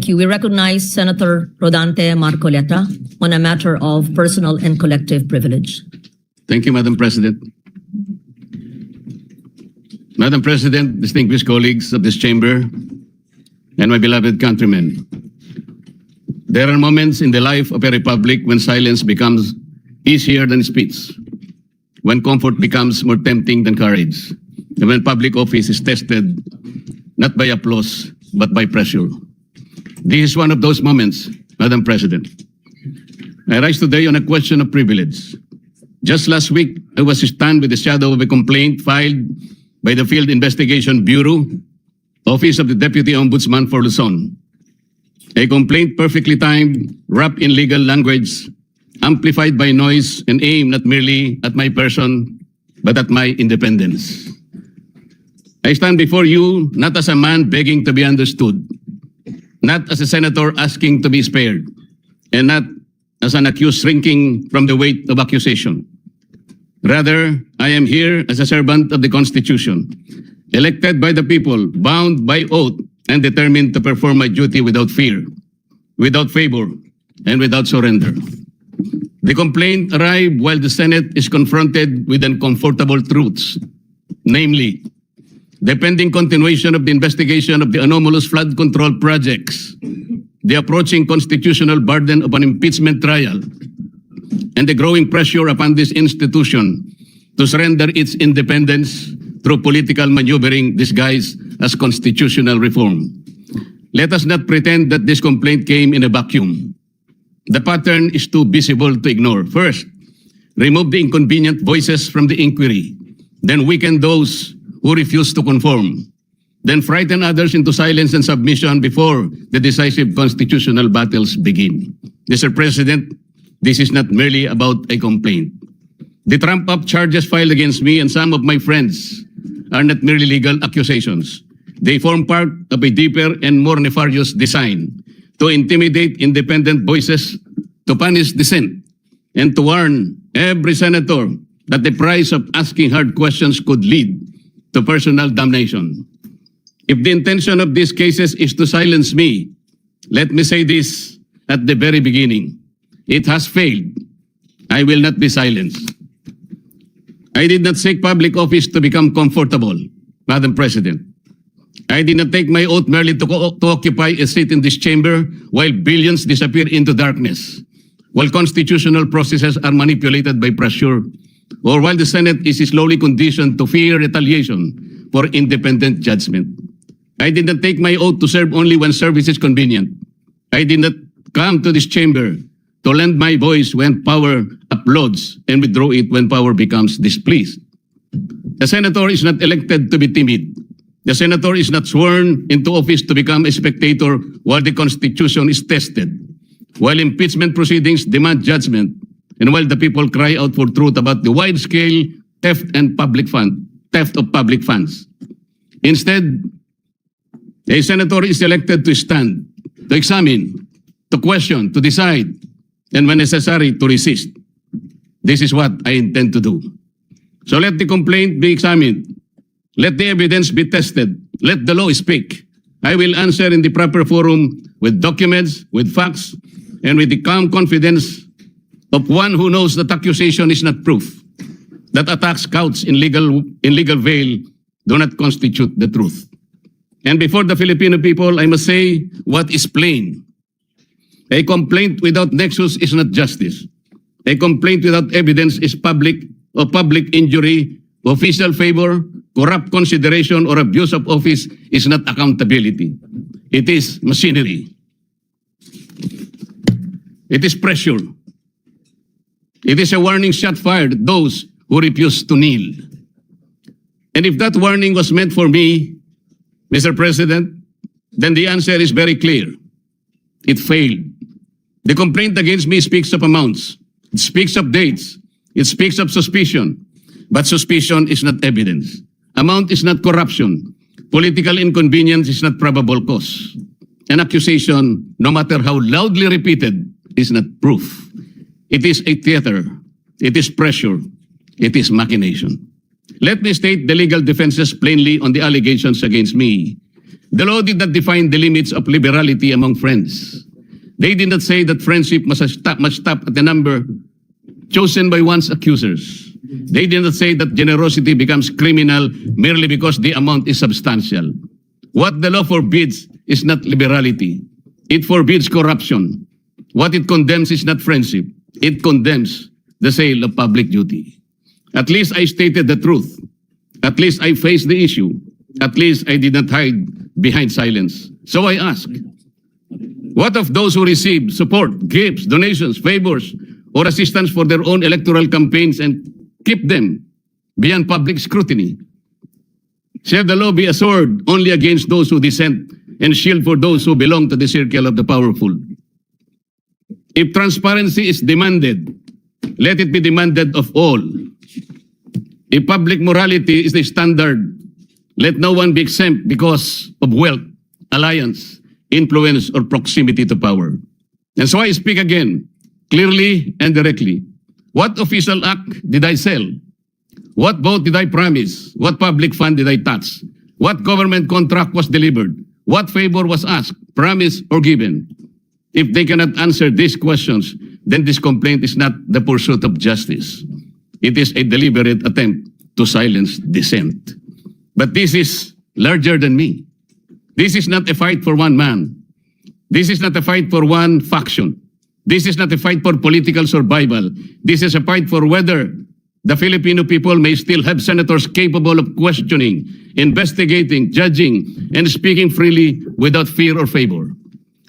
We recognize Senator Rodante Marcolita on a matter of personal and collective privilege. Thank you, Madam President. Madam President, distinguished colleagues of this chamber, and my beloved countrymen, there are moments in the life of a republic when silence becomes easier than speech, when comfort becomes more tempting than courage, and when public office is tested not by applause but by pressure. This is one of those moments, Madam President. I rise today on a question of privilege. Just last week, I was stunned with the shadow of a complaint filed by the Field Investigation Bureau, Office of the Deputy Ombudsman for Luzon. A complaint perfectly timed, wrapped in legal language, amplified by noise, and aimed not merely at my person, but at my independence. I stand before you not as a man begging to be understood, not as a senator asking to be spared, and not as an accused shrinking from the weight of accusation. Rather, I am here as a servant of the Constitution, elected by the people, bound by oath, and determined to perform my duty without fear, without favor, and without surrender. The complaint arrived while the Senate is confronted with uncomfortable truths, namely, the pending continuation of the investigation of the anomalous flood control projects, the approaching constitutional burden of an impeachment trial, and the growing pressure upon this institution to surrender its independence through political maneuvering disguised as constitutional reform. Let us not pretend that this complaint came in a vacuum. The pattern is too visible to ignore. First, remove the inconvenient voices from the inquiry, then weaken those who refuse to conform, then frighten others into silence and submission before the decisive constitutional battles begin. Mr. President, this is not merely about a complaint. The trump-up charges filed against me and some of my friends are not merely legal accusations. They form part of a deeper and more nefarious design to intimidate independent voices, to punish dissent, and to warn every senator that the price of asking hard questions could lead to personal damnation. If the intention of these cases is to silence me, let me say this at the very beginning. It has failed. I will not be silenced. I did not seek public office to become comfortable, Madam President. I did not take my oath merely to occupy a seat in this chamber while billions disappear into darkness, while constitutional processes are manipulated by pressure, or while the Senate is slowly conditioned to fear retaliation for independent judgment. I did not take my oath to serve only when service is convenient. I did not come to this chamber to lend my voice when power applauds and withdraw it when power becomes displeased. The senator is not elected to be timid. The senator is not sworn into office to become a spectator while the Constitution is tested, while impeachment proceedings demand judgment, and while the people cry out for truth about the wide-scale theft of public funds. Instead, a senator is elected to stand, to examine, to question, to decide, and when necessary, to resist. This is what I intend to do. So let the complaint be examined. Let the evidence be tested. Let the law speak. I will answer in the proper forum with documents, with facts, and with the calm confidence of one who knows that accusation is not proof, that attacks couched in legal veil do not constitute the truth. And before the Filipino people, I must say what is plain. A complaint without nexus is not justice. A complaint without evidence is public injury, official favor, corrupt consideration, or abuse of office is not accountability. It is machinery. It is pressure. It is a warning shot fired at those who refuse to kneel. And if that warning was meant for me, Mr. President, then the answer is very clear. It failed. The complaint against me speaks of amounts. It speaks of dates. It speaks of suspicion. But suspicion is not evidence. Amount is not corruption. Political inconvenience is not probable cause. An accusation, no matter how loudly repeated, is not proof. It is a theater. It is pressure. It is machination. Let me state the legal defenses plainly on the allegations against me. The law did not define the limits of liberality among friends. They did not say that friendship must stop at the number chosen by one's accusers. They did not say that generosity becomes criminal merely because the amount is substantial. What the law forbids is not liberality. It forbids corruption. What it condemns is not friendship. It condemns the sale of public duty. At least I stated the truth. At least I faced the issue. At least I did not hide behind silence. So I ask, what of those who receive support, gifts, donations, favors, or assistance for their own electoral campaigns and keep them beyond public scrutiny? Shall the law be a sword only against those who dissent and shield for those who belong to the circle of the powerful? If transparency is demanded, let it be demanded of all. If public morality is the standard, let no one be exempt because of wealth, alliance, influence, or proximity to power. And so I speak again, clearly and directly. What official act did I sell? What vote did I promise? What public fund did I touch? What government contract was delivered? What favor was asked, promised, or given? If they cannot answer these questions, then this complaint is not the pursuit of justice. It is a deliberate attempt to silence dissent. But this is larger than me. This is not a fight for one man. This is not a fight for one faction. This is not a fight for political survival. This is a fight for whether the Filipino people may still have senators capable of questioning, investigating, judging, and speaking freely without fear or favor.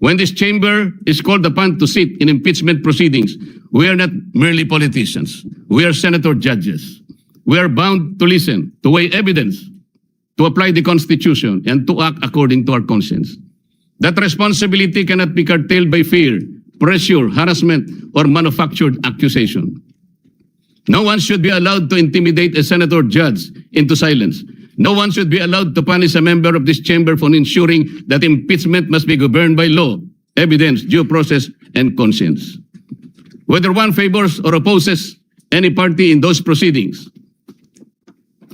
When this chamber is called upon to sit in impeachment proceedings, we are not merely politicians. We are senator judges. We are bound to listen, to weigh evidence, to apply the Constitution, and to act according to our conscience. That responsibility cannot be curtailed by fear, pressure, harassment, or manufactured accusation. No one should be allowed to intimidate a senator judge into silence. No one should be allowed to punish a member of this chamber for ensuring that impeachment must be governed by law, evidence, due process, and conscience. Whether one favors or opposes any party in those proceedings,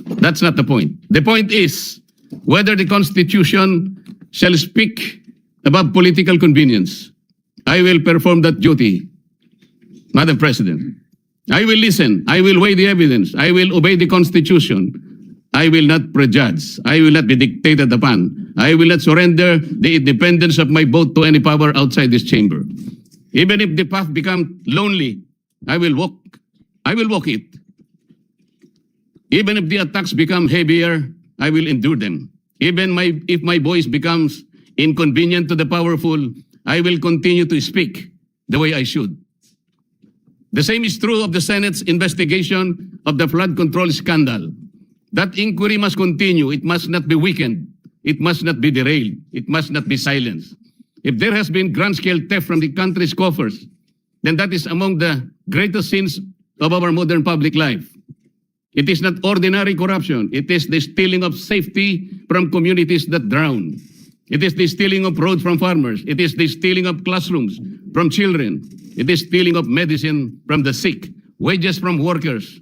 that's not the point. The point is whether the Constitution shall speak above political convenience. I will perform that duty, Madam President. I will listen. I will weigh the evidence. I will obey the Constitution. I will not prejudge. I will not be dictated upon. I will not surrender the independence of my vote to any power outside this chamber. Even if the path becomes lonely, I will walk it. Even if the attacks become heavier, I will endure them. Even if my voice becomes inconvenient to the powerful, I will continue to speak the way I should. The same is true of the Senate's investigation of the flood control scandal. That inquiry must continue. It must not be weakened. It must not be derailed. It must not be silenced. If there has been grand-scale theft from the country's coffers, then that is among the greatest sins of our modern public life. It is not ordinary corruption. It is the stealing of safety from communities that drown. It is the stealing of roads from farmers. It is the stealing of classrooms from children. It is stealing of medicine from the sick, wages from workers,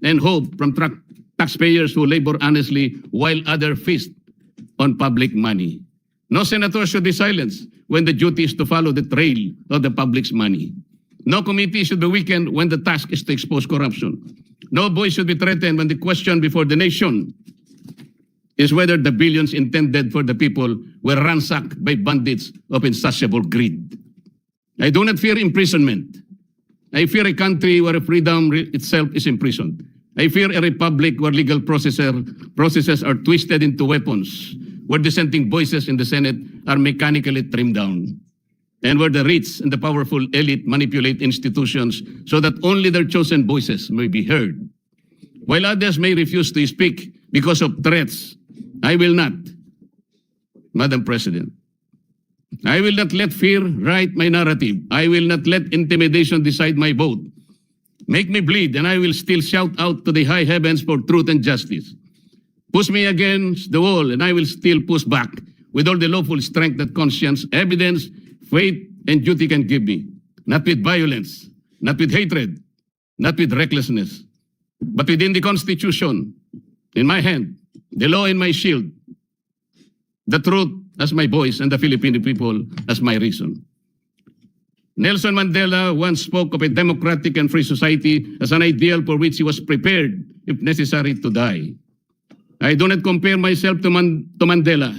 and hope from taxpayers who labor honestly while others feast on public money. No senator should be silenced when the duty is to follow the trail of the public's money. No committee should be weakened when the task is to expose corruption. No voice should be threatened when the question before the nation is whether the billions intended for the people were ransacked by bandits of insatiable greed. I do not fear imprisonment. I fear a country where freedom itself is imprisoned. I fear a republic where legal processes are twisted into weapons, where dissenting voices in the Senate are mechanically trimmed down, and where the rich and the powerful elite manipulate institutions so that only their chosen voices may be heard. While others may refuse to speak because of threats, I will not, Madam President. I will not let fear write my narrative. I will not let intimidation decide my vote. Make me bleed, and I will still shout out to the high heavens for truth and justice. Push me against the wall, and I will still push back with all the lawful strength that conscience, evidence, faith, and duty can give me. Not with violence, not with hatred, not with recklessness, but within the Constitution, in my hand, the law in my shield, the truth as my voice, and the Filipino people as my reason. Nelson Mandela once spoke of a democratic and free society as an ideal for which he was prepared, if necessary, to die. I do not compare myself to Mandela.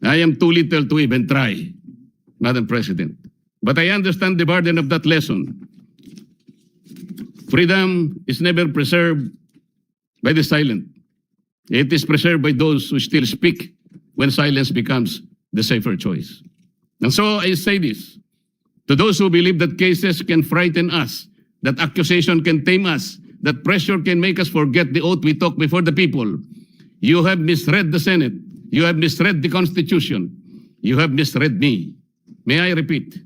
I am too little to even try, Madam President. But I understand the burden of that lesson. Freedom is never preserved by the silent. It is preserved by those who still speak when silence becomes the safer choice. And so I say this, to those who believe that cases can frighten us, that accusation can tame us, that pressure can make us forget the oath we took before the people, you have misread the Senate. You have misread the Constitution. You have misread me. May I repeat?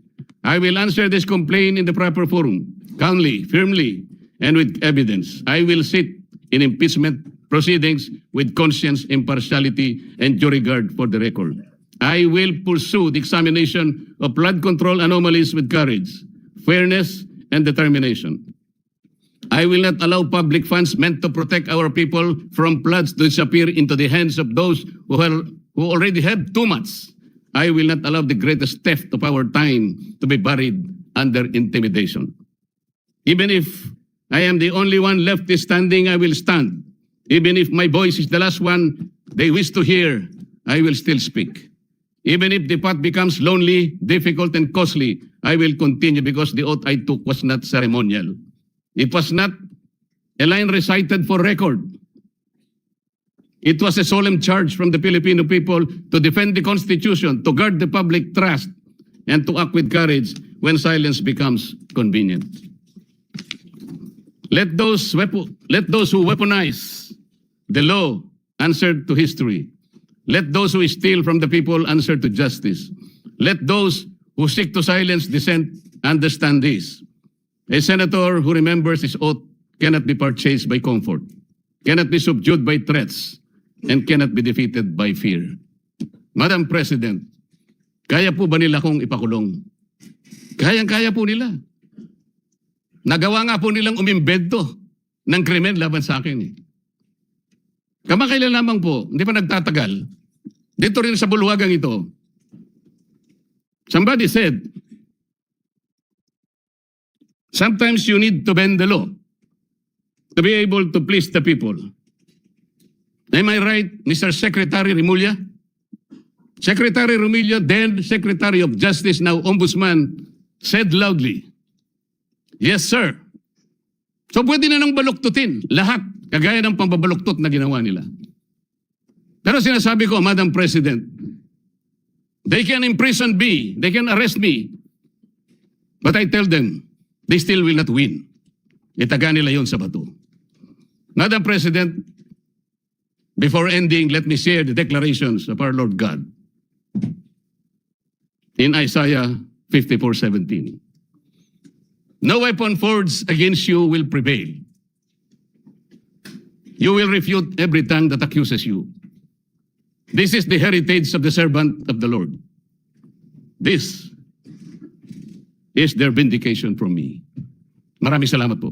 I will answer this complaint in the proper forum, calmly, firmly, and with evidence. I will sit in impeachment proceedings with conscience, impartiality, and due regard for the record. I will pursue the examination of flood control anomalies with courage, fairness, and determination. I will not allow public funds meant to protect our people from floods to disappear into the hands of those who already have too much. I will not allow the greatest theft of our time to be buried under intimidation. Even if I am the only one left standing, I will stand. Even if my voice is the last one they wish to hear, I will still speak. Even if the path becomes lonely, difficult, and costly, I will continue because the oath I took was not ceremonial. It was not a line recited for record. It was a solemn charge from the Filipino people to defend the Constitution, to guard the public trust, and to act with courage when silence becomes convenient. Let those who weaponize the law answer to history. Let those who steal from the people answer to justice. Let those who seek to silence dissent understand this. A senator who remembers his oath cannot be purchased by comfort, cannot be subdued by threats, and cannot be defeated by fear. Madam President, kaya po ba nila kong ipakulong? Kayang-kaya po nila. Nagawa nga po nilang umimbento ng krimen laban sa akin. Kamakailan lamang po, hindi pa nagtatagal, dito rin sa bulwagang ito, somebody said, sometimes you need to bend the law to be able to please the people. Am I right, Mr. Secretary Remulla? Secretary Remulla, then Secretary of Justice, now Ombudsman, said loudly, yes, sir. So pwede na nang baluktutin lahat, kagaya ng pambabaluktot na ginawa nila. Pero sinasabi ko, Madam President, they can imprison me, they can arrest me, but I tell them, they still will not win. Itaga nila yun sa bato. Madam President, before ending, let me share the declarations of our Lord God in Isaiah 54:17. No weapon forged against you will prevail. You will refute every tongue that accuses you. This is the heritage of the servant of the Lord. This is their vindication from me. Maraming salamat po.